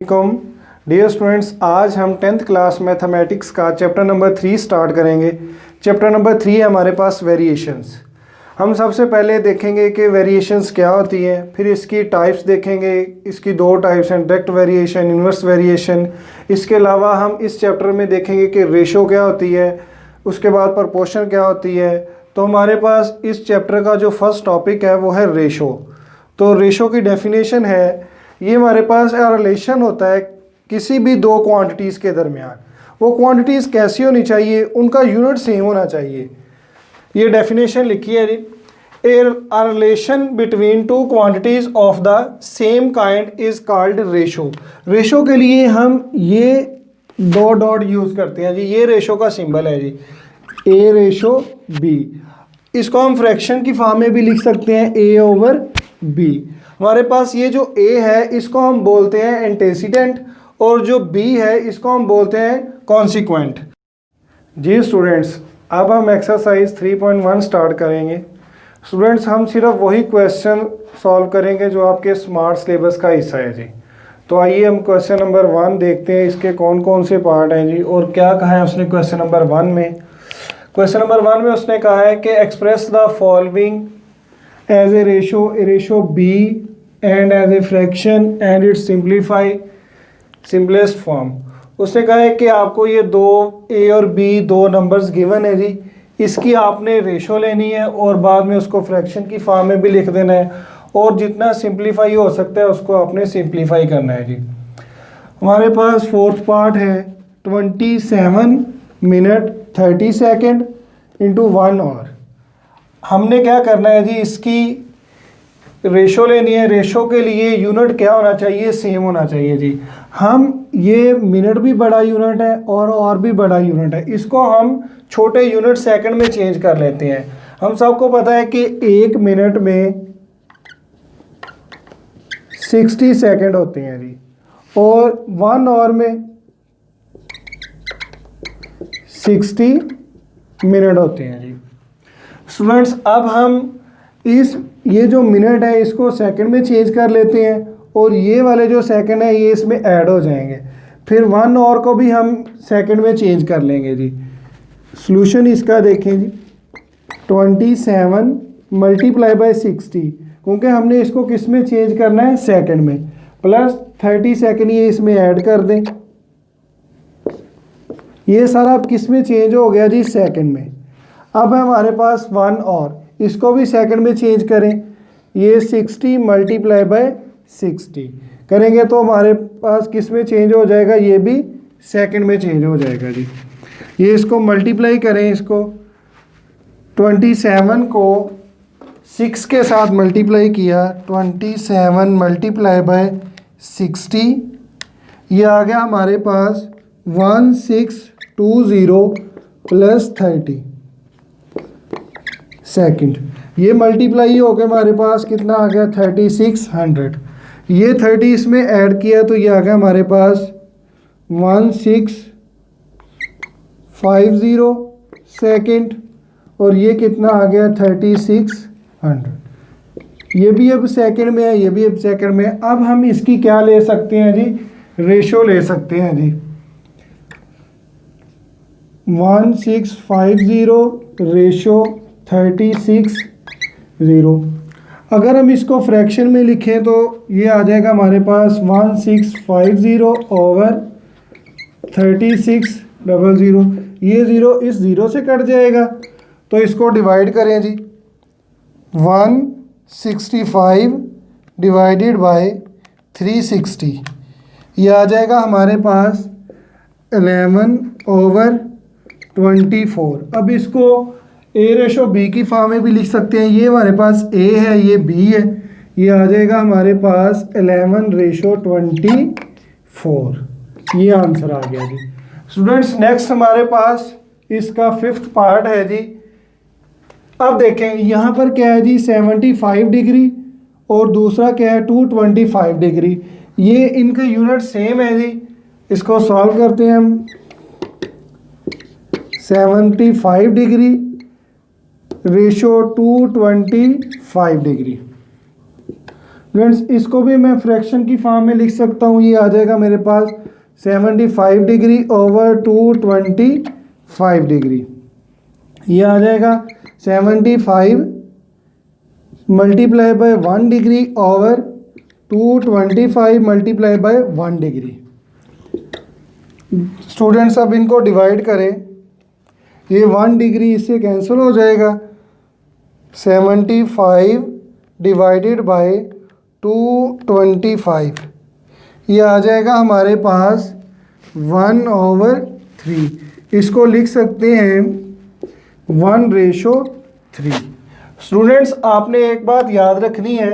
वालेकुम dear students, आज हम 10th क्लास मैथमेटिक्स का चैप्टर नंबर 3 स्टार्ट करेंगे। चैप्टर नंबर 3 है हमारे पास वेरिएशंस। हम सबसे पहले देखेंगे कि वेरिएशंस क्या होती हैं, फिर इसकी टाइप्स देखेंगे। इसकी दो टाइप्स हैं, डायरेक्ट वेरिएशन, इन्वर्स वेरिएशन। इसके अलावा हम इस चैप्टर में देखेंगे कि रेशो क्या होती है, उसके बाद प्रोपोर्शन क्या होती है। तो हमारे पास इस चैप्टर का जो फर्स्ट टॉपिक है वो है रेशो। तो रेशो की डेफिनेशन है, ये हमारे पास रिलेशन होता है किसी भी दो क्वांटिटीज़ के दरमियान। वो क्वांटिटीज़ कैसी होनी चाहिए, उनका यूनिट सेम होना चाहिए। ये डेफिनेशन लिखी है जी, a relation between two quantities of the same kind is called ratio. Ratio के लिए हम ये दो डॉट यूज़ करते हैं जी। ये रेशो का सिंबल है जी, ए रेशो बी। इसको हम फ्रैक्शन की फॉर्म में भी लिख सकते हैं, ए ओवर बी। हमारे पास ये जो ए है इसको हम बोलते हैं एंटेसिडेंट, और जो बी है इसको हम बोलते हैं कॉन्सिक्वेंट। जी स्टूडेंट्स, अब हम एक्सरसाइज 3.1 स्टार्ट करेंगे। स्टूडेंट्स, हम सिर्फ वही क्वेश्चन सॉल्व करेंगे जो आपके स्मार्ट सिलेबस का हिस्सा है जी। तो आइए हम क्वेश्चन नंबर 1 देखते हैं, इसके कौन कौन से पार्ट हैं जी, और क्या कहा है उसने क्वेश्चन नंबर 1 में। क्वेश्चन नंबर 1 में उसने कहा है कि express the following as a ratio b and as a fraction and its simplest form. उसने कहा है कि आपको ये दो ए और बी दो नंबर्स गिवन है जी, इसकी आपने रेशो लेनी है और बाद में उसको फ्रैक्शन की फॉर्म में भी लिख देना है, और जितना सिंप्लीफाई हो सकता है उसको आपने सिंप्लीफाई करना है जी। हमारे पास फोर्थ पार्ट है 27 मिनट 30 सेकेंड इंटू 1 आवर। हमने क्या करना है जी, इसकी रेशो लेनी है। रेशो के लिए यूनिट क्या होना चाहिए, सेम होना चाहिए जी। हम ये मिनट भी बड़ा यूनिट है और भी बड़ा यूनिट है, इसको हम छोटे यूनिट सेकंड में चेंज कर लेते हैं। हम सबको पता है कि 1 मिनट में 60 सेकंड होते हैं जी, और 1 आवर में 60 मिनट होते हैं जी। स्टूडेंट्स, अब हम ये जो मिनट है इसको सेकंड में चेंज कर लेते हैं, और ये वाले जो सेकंड है ये इसमें ऐड हो जाएंगे। फिर 1 आवर को भी हम सेकंड में चेंज कर लेंगे जी। सॉल्यूशन इसका देखें जी, 27 मल्टीप्लाई बाय 60, क्योंकि हमने इसको किस में चेंज करना है, सेकंड में, प्लस 30 सेकंड ये इसमें ऐड कर दें। ये सारा अब किस में चेंज हो गया जी, सेकंड में। अब हमारे पास 1 और इसको भी सेकंड में चेंज करें, ये 60 मल्टीप्लाई बाय 60 करेंगे तो हमारे पास किस में चेंज हो जाएगा, ये भी सेकंड में चेंज हो जाएगा जी। ये इसको मल्टीप्लाई करें, इसको 27 को 6 के साथ मल्टीप्लाई किया, 27 मल्टीप्लाई बाय 60, ये आ गया हमारे पास 1620 प्लस 30 सेकंड। ये मल्टीप्लाई हो गया, हमारे पास कितना आ गया, 3600। ये 30 इसमें ऐड किया तो ये आ गया हमारे पास 1650 सेकंड, और ये कितना आ गया 3600। ये भी अब सेकंड में है, ये भी अब सेकंड में है। अब हम इसकी क्या ले सकते हैं जी, रेशो ले सकते हैं जी। 1650 रेशो 36:0। अगर हम इसको फ्रैक्शन में लिखें तो ये आ जाएगा हमारे पास 1650 ओवर 3600। ये ज़ीरो इस ज़ीरो से कट जाएगा, तो इसको डिवाइड करें जी। 165 डिवाइडेड बाय 360, ये आ जाएगा हमारे पास 11/24। अब इसको ए रेशो बी की फॉर्म में भी लिख सकते हैं। ये हमारे पास ए है, ये बी है, ये आ जाएगा हमारे पास 11/24। ये आंसर आ गया जी। स्टूडेंट्स, नेक्स्ट हमारे पास इसका 5th पार्ट है जी। अब देखें यहाँ पर क्या है जी, 75 डिग्री और दूसरा क्या है 225 डिग्री। ये इनके यूनिट सेम है जी। इसको सॉल्व करते हैं हम। 75 डिग्री रेशो 225 डिग्री। फ्रेंड्स इसको भी मैं फ्रैक्शन की फॉर्म में लिख सकता हूँ। ये आ जाएगा मेरे पास 75 डिग्री ओवर 225 डिग्री। ये आ जाएगा 75 multiply by 1 degree over 225 multiply by 1 degree. Students अब इनको डिवाइड करें, ये 1 डिग्री इससे कैंसिल हो जाएगा। 75 डिवाइडेड बाय 225, ये आ जाएगा हमारे पास 1/3। इसको लिख सकते हैं 1:3। स्टूडेंट्स आपने एक बात याद रखनी है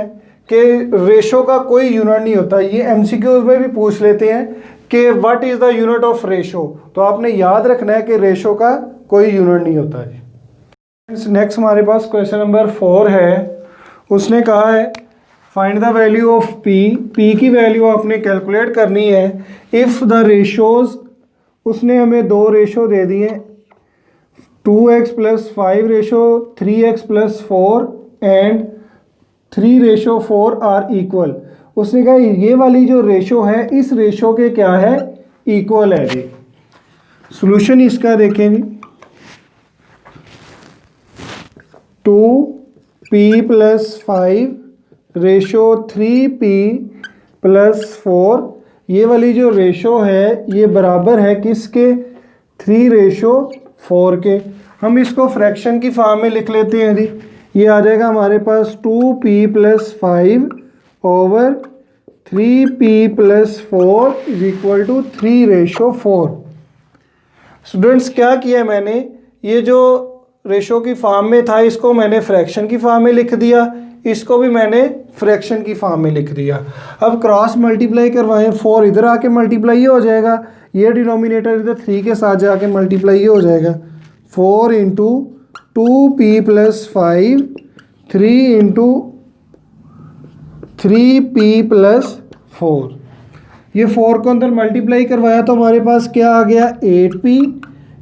कि रेशो का कोई यूनिट नहीं होता। ये एमसीक्यूज में भी पूछ लेते हैं कि what is the unit of ratio, तो आपने याद रखना है कि रेशो का कोई यूनिट नहीं होता जी। नेक्स्ट हमारे पास क्वेश्चन नंबर 4 है। उसने कहा है find the value of P की वैल्यू आपने कैलकुलेट करनी है इफ़ द रेशोज। उसने हमें दो रेशो दे दिए 2x + 5 ratio 3x + 4 and 3:4 are equal. उसने कहा ये वाली जो रेशो है इस रेशो के क्या है, इक्वल है जी। सॉल्यूशन इसका देखें जी, 2p + 5 रेशो 3p + 4, ये वाली जो रेशो है ये बराबर है किसके, 3:4 के। हम इसको फ्रैक्शन की फॉर्म में लिख लेते हैं जी। ये आ जाएगा हमारे पास 2p + 5 ओवर 3p + 4 = 3:4। स्टूडेंट्स क्या किया मैंने, ये जो रेशो की फॉर्म में था इसको मैंने फ्रैक्शन की फॉर्म में लिख दिया, इसको भी मैंने फ्रैक्शन की फॉर्म में लिख दिया। अब क्रॉस मल्टीप्लाई करवाएं, 4 इधर आके मल्टीप्लाई हो जाएगा, ये डिनोमिनेटर इधर 3 के साथ जाके मल्टीप्लाई हो जाएगा। 4 × 2p + 5 3 × 3p + 4। ये 4 को अंदर मल्टीप्लाई करवाया तो हमारे पास क्या आ गया, 8p।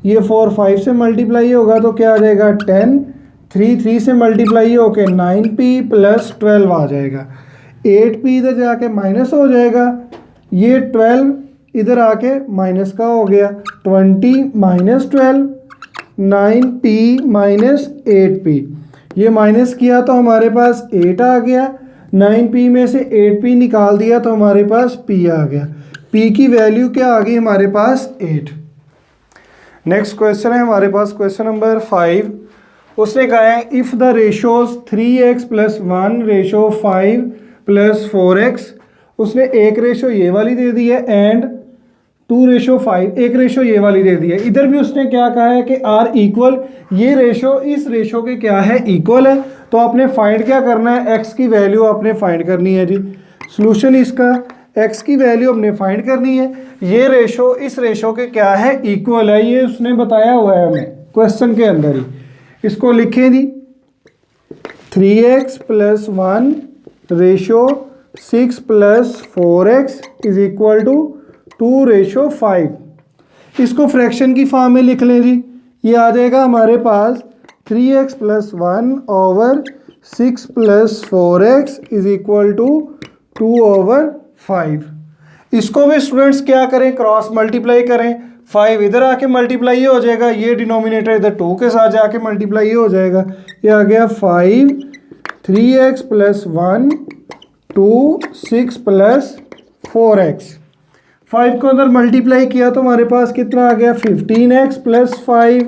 ये 4 5 से मल्टीप्लाई होगा तो क्या आ जाएगा, 10। 3 से मल्टीप्लाई होके 9p + 12 आ जाएगा। 8p इधर जाके माइनस हो जाएगा, ये 12 इधर आके माइनस का हो गया, 20 - 12 9p - 8p। ये माइनस किया तो हमारे पास 8 आ गया, 9p में से 8p निकाल दिया तो हमारे पास p आ गया। p की वैल्यू क्या आ गई हमारे पास, 8। नेक्स्ट क्वेश्चन है हमारे पास क्वेश्चन नंबर 5। उसने कहा है if the ratios 3x + 1:5 + 4x। उसने एक रेशो ये वाली दे दी है एंड 2:5 एक रेशो ये वाली दे दी है। इधर भी उसने क्या कहा है कि आर इक्वल, ये रेशो इस रेशो के क्या है, इक्वल है। तो आपने फाइंड क्या करना है, x की वैल्यू आपने फाइंड करनी है जी। सॉल्यूशन इसका, x की वैल्यू हमने फाइंड करनी है, ये रेशो इस रेशो के क्या है, इक्वल है। ये उसने बताया हुआ है हमें क्वेश्चन के अंदर ही। इसको लिखें जी, 3x + 1 रेशो 6 + 4x = 2:5। इसको फ्रैक्शन की फॉर्म में लिख लें जी। ये आ जाएगा हमारे पास 3x + 1 ओवर 6 + 4x = 2/5। इसको भी स्टूडेंट्स क्या करें, क्रॉस मल्टीप्लाई करें। 5 इधर आके मल्टीप्लाई हो जाएगा, ये डिनोमिनेटर इधर 2 के साथ जाके मल्टीप्लाई हो जाएगा। ये आ गया 5 3x + 1 2 6 + 4x। 5 को अंदर मल्टीप्लाई किया तो हमारे पास कितना आ गया, 15x + 5।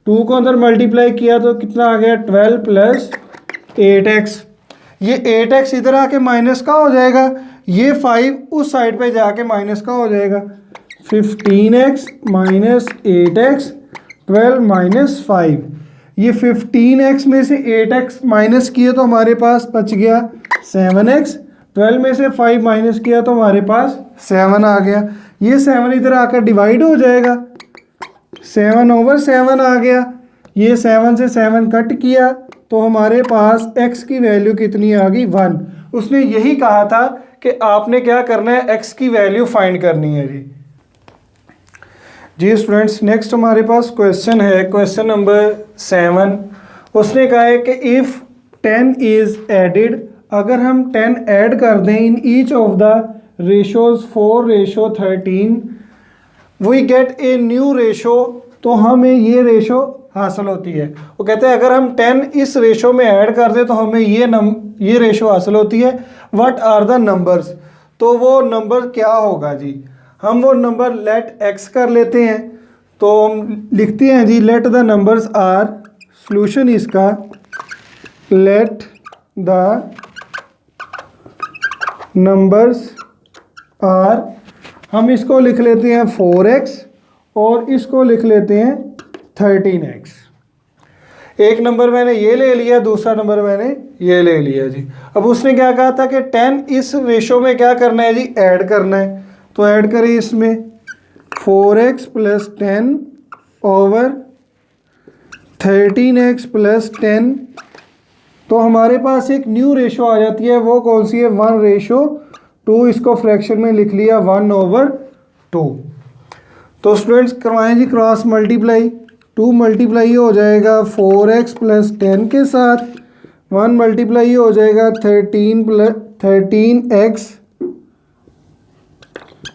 2 को अंदर मल्टीप्लाई किया तो कितना आ गया, 12 + 8x। ये 8x इधर आके माइनस का हो जाएगा, ये 5 उस साइड पे जाके माइनस का हो जाएगा। 15x - 8x 12 - 5। ये 15x में से 8x माइनस किए तो हमारे पास बच गया 7x। 12 में से 5 माइनस किया तो हमारे पास 7 आ गया। ये 7 इधर आकर डिवाइड हो जाएगा, 7/7 आ गया। ये 7 से 7 कट किया तो हमारे पास x की वैल्यू कितनी आ गई, 1। उसने यही कहा था कि आपने क्या करना है, x की वैल्यू फाइंड करनी है जी स्टूडेंट्स। नेक्स्ट हमारे पास क्वेश्चन है क्वेश्चन नंबर 7। उसने कहा है कि इफ़ 10 इज़ एडिड अगर हम 10 ऐड कर दें in each of the ratios 4:13 we get a new ratio, तो हमें ये रेशो हासिल होती है। वो कहते हैं अगर हम 10 इस रेशो में ऐड कर दें तो हमें ये रेशो हासिल होती है। व्हाट आर द नंबर्स, तो वो नंबर क्या होगा जी। हम वो नंबर लेट एक्स कर लेते हैं, तो हम लिखते हैं जी let the numbers are, solution इसका लेट द नंबर्स आर, हम इसको लिख लेते हैं 4x और इसको लिख लेते हैं 13x। एक नंबर मैंने ये ले लिया, दूसरा नंबर मैंने ये ले लिया जी। अब उसने क्या कहा था कि 10 इस रेशो में क्या करना है जी, ऐड करना है। तो ऐड करें इसमें 4x + 10 ओवर 13x + 10, तो हमारे पास एक न्यू रेशो आ जाती है। वो कौन सी है, 1:2। इसको फ्रैक्शन में लिख लिया 1/2। तो स्टूडेंट्स करवाएं जी क्रॉस मल्टीप्लाई। 2 मल्टीप्लाई हो जाएगा 4x + 10 के साथ, 1 मल्टीप्लाई हो जाएगा 13x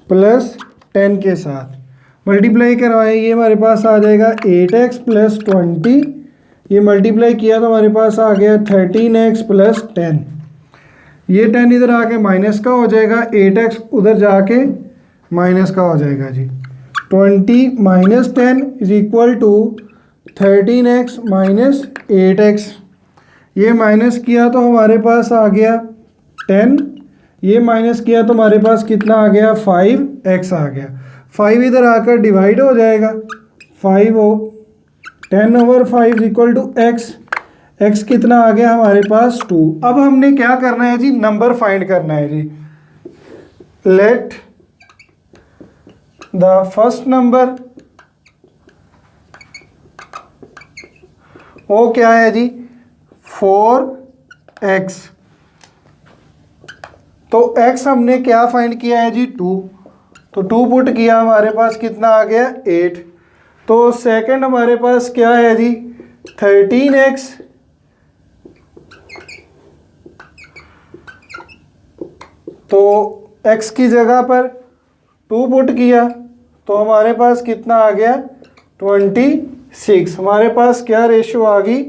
+ 10 के साथ। मल्टीप्लाई करवाएं, ये हमारे पास आ जाएगा 8x + 20। ये मल्टीप्लाई किया तो हमारे पास आ गया 13x + 10। ये 10 इधर आके माइनस का हो जाएगा, 8x उधर जाके माइनस का हो जाएगा जी। 20 - 10 = 13x - 8x। ये माइनस किया तो हमारे पास आ गया 10, ये माइनस किया तो हमारे पास कितना आ गया, 5x आ गया। 5 इधर आकर डिवाइड हो जाएगा, 10/5 = x। x कितना आ गया हमारे पास, 2। अब हमने क्या करना है जी, नंबर फाइंड करना है जी। लेट द फर्स्ट नंबर, वो क्या है जी, 4x। तो x हमने क्या फाइंड किया है जी, 2। तो 2 पुट किया, हमारे पास कितना आ गया, 8। तो सेकंड हमारे पास क्या है जी, 13x। तो x की जगह पर 2 पुट किया तो हमारे पास कितना आ गया, 26। हमारे पास क्या रेशो आ गई,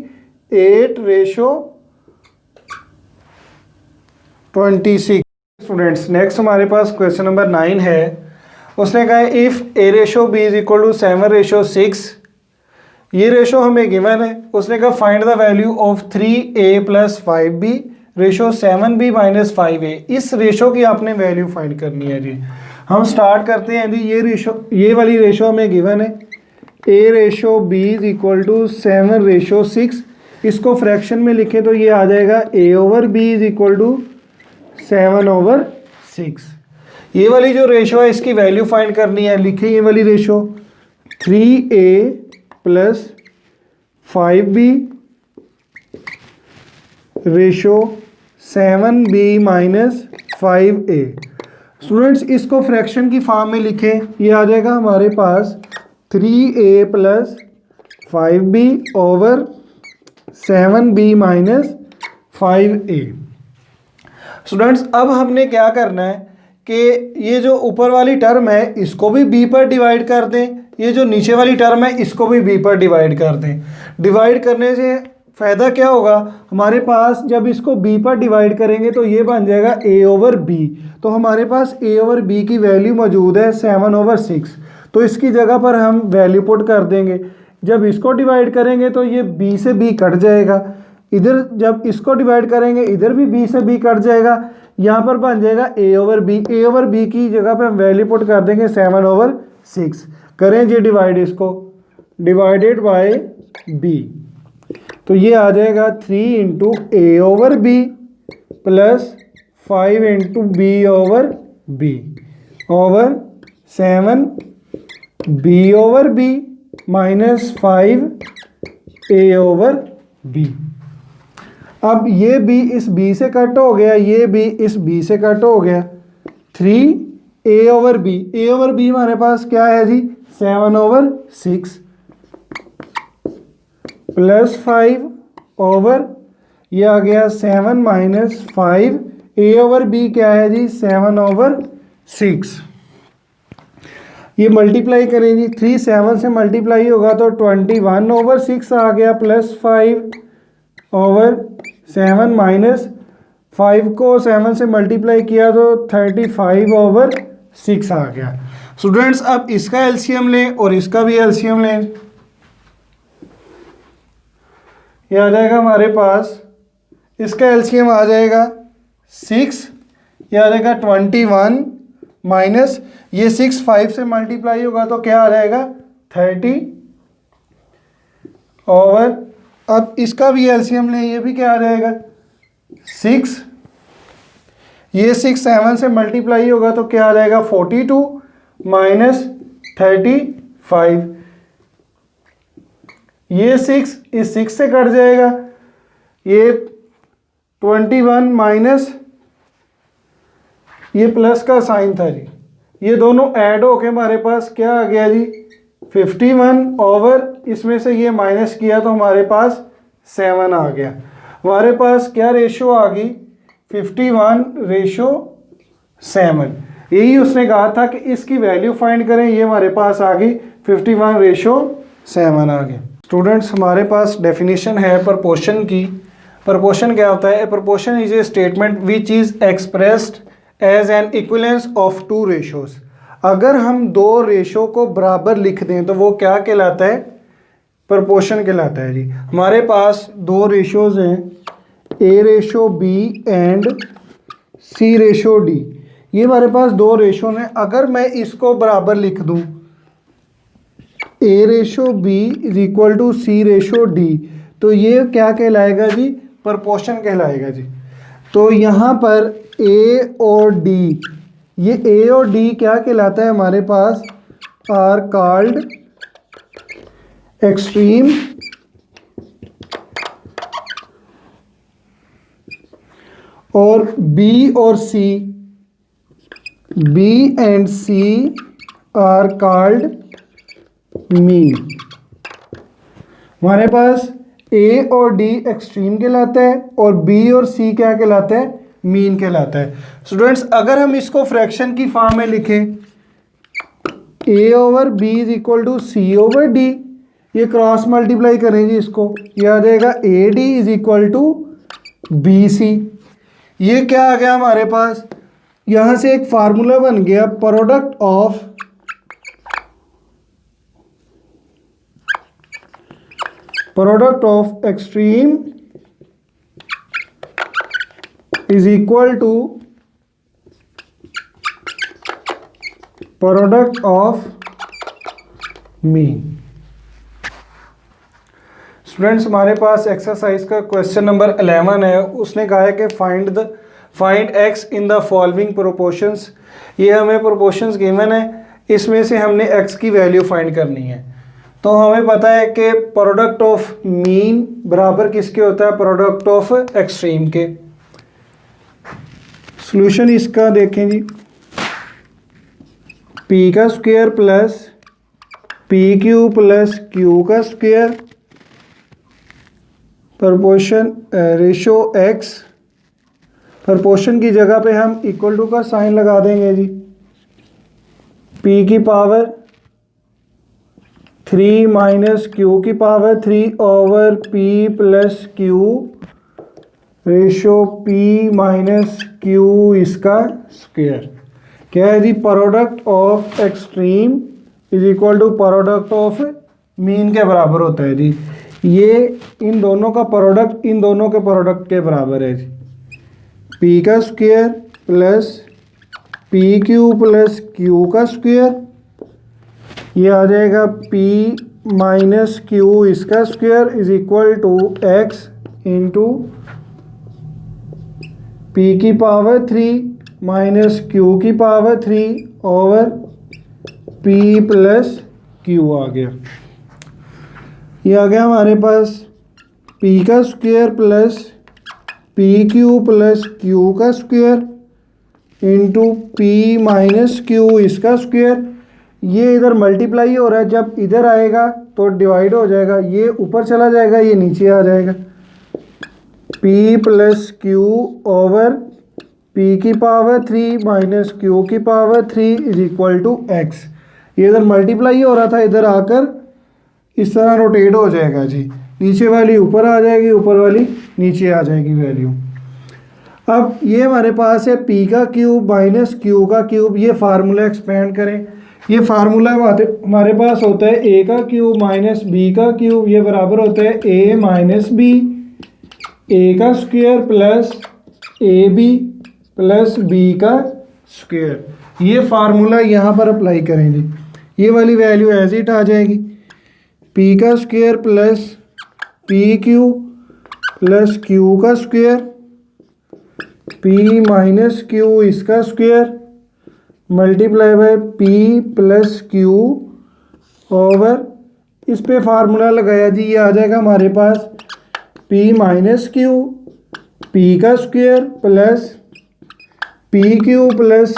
8:26। स्टूडेंट्स नेक्स्ट हमारे पास क्वेश्चन नंबर 9 है। उसने कहा है इफ़ a/b = 7/6। ये रेशो हमें गिवन है। उसने कहा find the value of 3a + 5b ratio 7b - 5a। इस रेशो की आपने वैल्यू फाइंड करनी है जी। हम स्टार्ट करते हैं जी। ये वाली रेशो हमें गिवन है, a/b = 7/6। इसको फ्रैक्शन में लिखें तो ये आ जाएगा a/b = 7/6। ये वाली जो रेशो है इसकी वैल्यू फाइंड करनी है। लिखें ये वाली ratio 3a + 5b ratio 7b - 5a। Students इसको फ्रैक्शन की फॉर्म में लिखें, ये आ जाएगा हमारे पास 3a + 5b over 7b - 5a। Students अब हमने क्या करना है कि ये जो ऊपर वाली टर्म है इसको भी b पर डिवाइड कर दें, ये जो नीचे वाली टर्म है इसको भी b पर डिवाइड कर दें। डिवाइड करने से फ़ायदा क्या होगा, हमारे पास जब इसको b पर डिवाइड करेंगे तो ये बन जाएगा a/b। तो हमारे पास a/b की वैल्यू मौजूद है 7/6। तो इसकी जगह पर हम वैल्यू पुट कर देंगे। जब इसको डिवाइड करेंगे तो ये b से b कट जाएगा, इधर जब इसको डिवाइड करेंगे इधर भी b से b कट जाएगा, यहाँ पर बन जाएगा a/b। a/b की जगह पे हम वैल्यू पुट कर देंगे 7/6। करें जी डिवाइड, इसको डिवाइडेड बाय b, तो ये आ जाएगा 3 × a/b + 5 × b/b over 7b/b - 5a/b। अब ये b इस b से कट हो गया, ये b इस b से कट हो गया। 3a/b, a/b हमारे पास क्या है जी, 7/6 + 5 ओवर ये आ गया 7 माइनस 5, ए ओवर बी क्या है जी 7/6। ये मल्टीप्लाई करें जी, 3 7 से मल्टीप्लाई होगा तो 21/6 आ गया, प्लस 5/7 माइनस 5 को 7 से मल्टीप्लाई किया तो 35/6 आ गया। स्टूडेंट्स अब इसका एलसीएम लें और इसका भी एलसीएम लें। ये आ जाएगा हमारे पास, इसका एलसीएम आ जाएगा 6, ये आ जाएगा 21 माइनस ये 6 5 से मल्टीप्लाई होगा तो क्या आ जाएगा 30 ओवर, अब इसका भी एलसीएम लें, ये भी क्या आ जाएगा 6, ये 6 7 से मल्टीप्लाई होगा तो क्या आ जाएगा 42 माइनस 35, ये 6 इस 6 से कट जाएगा, ये 21 माइनस ये प्लस का साइन था जी, ये दोनों ऐड होके हमारे पास क्या आ गया जी 51 ओवर, इसमें से ये माइनस किया तो हमारे पास 7 आ गया। हमारे पास क्या रेशो आ गई 51/7। यही उसने कहा था कि इसकी वैल्यू फाइंड करें, ये हमारे पास आ गई 51/7 आ गई। स्टूडेंट्स हमारे पास डेफिनेशन है प्रपोर्शन की। प्रपोर्शन क्या होता है? Proportion is a statement which is expressed as an equivalence of two ratios. अगर हम दो रेशो को बराबर लिख दें तो वो क्या कहलाता है? प्रपोर्शन कहलाता है जी। हमारे पास दो रेशोज हैं, a ratio b and c ratio d. ये हमारे पास दो रेशो हैं, अगर मैं इसको बराबर लिख दूं a ratio b is equal to c ratio d, तो ये क्या कहलाएगा जी? प्रपोर्शन कहलाएगा जी। तो यहाँ पर ए और डी, ये ए और डी क्या कहलाता है हमारे पास? आर कॉल्ड एक्सट्रीम और बी और c, b and c are called mean. हमारे पास ए और डी एक्सट्रीम कहलाता है और बी और सी क्या कहलाता है? मीन कहलाता है। स्टूडेंट्स अगर हम इसको फ्रैक्शन की फॉर्म में लिखें, a over b is equal to c over d, ये क्रॉस मल्टीप्लाई करेंगे इसको, ये आ जाएगा a d is equal to b c. ये क्या आ गया हमारे पास? यहाँ से एक फार्मूला बन गया, product of extreme is equal to product of mean। Students हमारे पास एक्सरसाइज का क्वेश्चन नंबर 11 है। उसने कहा है कि find x in the following proportions. ये हमें प्रोपोर्शंस गिवन है, इसमें से हमने x की वैल्यू फाइंड करनी है। तो हमें पता है कि प्रोडक्ट ऑफ मीन बराबर किसके होता है? प्रोडक्ट ऑफ एक्सट्रीम के। सॉल्यूशन इसका देखें जी, p का square plus PQ plus Q का square proportion ratio x। Proportion की जगह पे हम इक्वल टू का साइन लगा देंगे जी। p की पावर 3 माइनस Q की power 3 over p plus Q ratio p minus Q इसका स्क्वायर। क्या है जी? Product of extreme is equal to product of mean के बराबर होता है जी। ये इन दोनों का प्रोडक्ट इन दोनों के प्रोडक्ट के बराबर है जी। p का square plus PQ plus Q का स्क्वायर, ये आ जाएगा p माइनस Q इसका square is equal to x into p की पावर 3 माइनस Q की power 3 over p plus Q आ गया। ये आ गया हमारे पास p का square plus PQ plus Q का square into p minus Q इसका स्क्वायर। ये इधर मल्टीप्लाई हो रहा है, जब इधर आएगा तो डिवाइड हो जाएगा, ये ऊपर चला जाएगा, ये नीचे आ जाएगा। p plus Q over p की पावर 3 माइनस q की power 3 is equal to x। ये इधर मल्टीप्लाई हो रहा था, इधर आकर इस तरह रोटेट हो जाएगा जी। नीचे वाली ऊपर आ जाएगी, ऊपर वाली नीचे आ जाएगी वैल्यू। अब ये हमारे पास है p का क्यूब माइनस q का क्यूब। ये फार्मूला एक्सपेंड करें। ये फार्मूला हमारे पास होता है a का क्यूब माइनस b का क्यूब, ये बराबर होता है a माइनस b, a का square plus ab plus b का स्क्वायर। ये फार्मूला यहाँ पर अप्लाई करेंगे, ये वाली वैल्यू एज इट आ जाएगी। p का square plus p Q plus q का स्क्वायर, p माइनस q इसका square multiply by p plus q over इस पे फार्मूला लगाया जी। ये आ जाएगा हमारे पास p माइनस q p का square plus p Q plus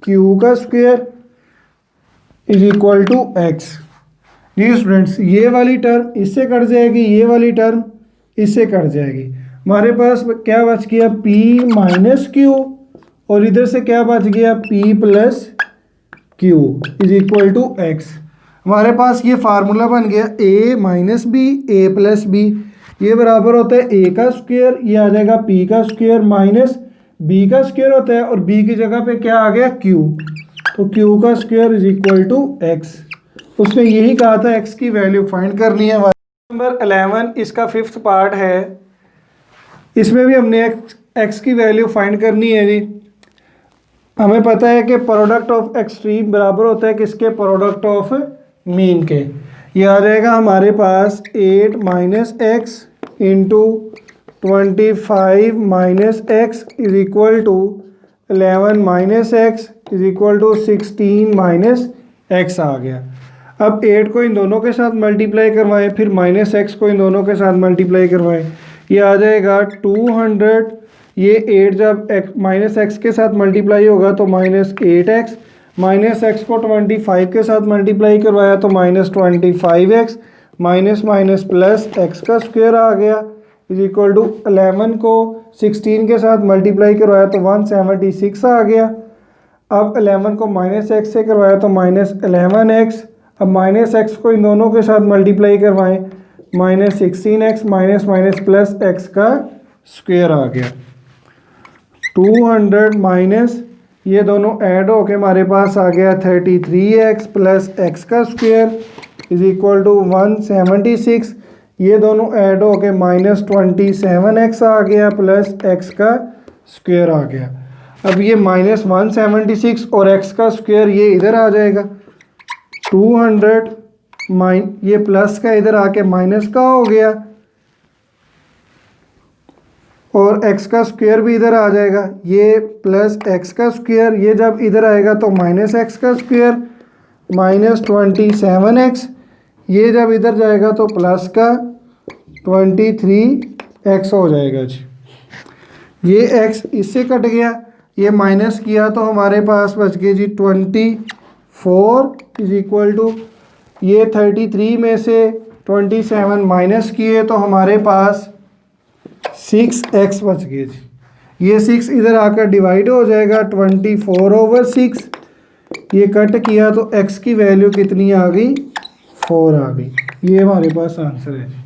q का square is equal to x। जी स्टूडेंट्स, ये वाली टर्म इससे कट जाएगी, ये वाली टर्म इससे कट जाएगी। हमारे पास क्या बच गया p माइनस q और इधर से क्या बच गया p plus q is equal to x। हमारे पास ये फार्मूला बन गया a minus B A plus B, ये बराबर होता है a का स्क्वायर, ये आ जाएगा p का स्क्वायर माइनस b का स्क्वायर होता है और b की जगह पे क्या आ गया q, तो q का square is equal to x। उसने यही कहा था x की वैल्यू फाइंड करनी है। नंबर 11 इसका 5th पार्ट है, इसमें भी हमने x की वैल्यू फाइंड करनी है जी। हमें पता है कि प्रोडक्ट ऑफ एक्सट्रीम बराबर होता है किसके, प्रोडक्ट ऑफ मीन के। ये आ जाएगा हमारे पास 8 minus x into 25 minus x is equal to 11 minus x is equal to 16 minus x आ गया। अब 8 को इन दोनों के साथ मल्टीप्लाई करवाएं, फिर माइनस एक्स को इन दोनों के साथ मल्टीप्लाई करवाएं, ये आ जाएगा 200। ये 8 जब माइनस एक्स के साथ मल्टीप्लाई होगा तो माइनस 8x, माइनस एक्स को 25 के साथ मल्टीप्लाई करवाया तो minus 25x, minus minus plus x का स्क्वायर आ गया इज इक्वल टू 11 को 16 के साथ मल्टीप्लाई करवाया तो 176 आ गया। अब 11 को माइनस एक्स से करवाया तो माइनस 11x। अब माइनस एक्स को इन दोनों के साथ मल्टीप्लाई करवाएं, minus 16x minus minus plus x का स्क्वायर आ गया। 200 माइनस ये दोनों ऐड होके हमारे पास आ गया 33x प्लस एक्स का स्क्वायर इज इक्वल टू 176। ये दोनों ऐड होके माइनस 27x आ गया प्लस एक्स का स्क्वायर आ गया। अब ये माइनस 176 और एक्स का स्क्वायर ये इधर आ जाएगा 200 ये प्लस का इधर आके माइनस का हो गया और x का स्क्वायर भी इधर आ जाएगा, ये प्लस x का स्क्वायर, ये जब इधर आएगा तो माइनस x का स्क्वायर माइनस 27x, ये जब इधर जाएगा तो प्लस का 23x हो जाएगा जी। ये x इससे कट गया, ये माइनस किया तो हमारे पास बच गए जी 24 इज इक्वल टू ये 33 में से 27 माइनस किए तो हमारे पास 6x बच गए जी। ये 6 इधर आकर डिवाइड हो जाएगा 24/6, ये कट किया तो x की वैल्यू कितनी आ गई 4 आ गई। ये हमारे पास आंसर है।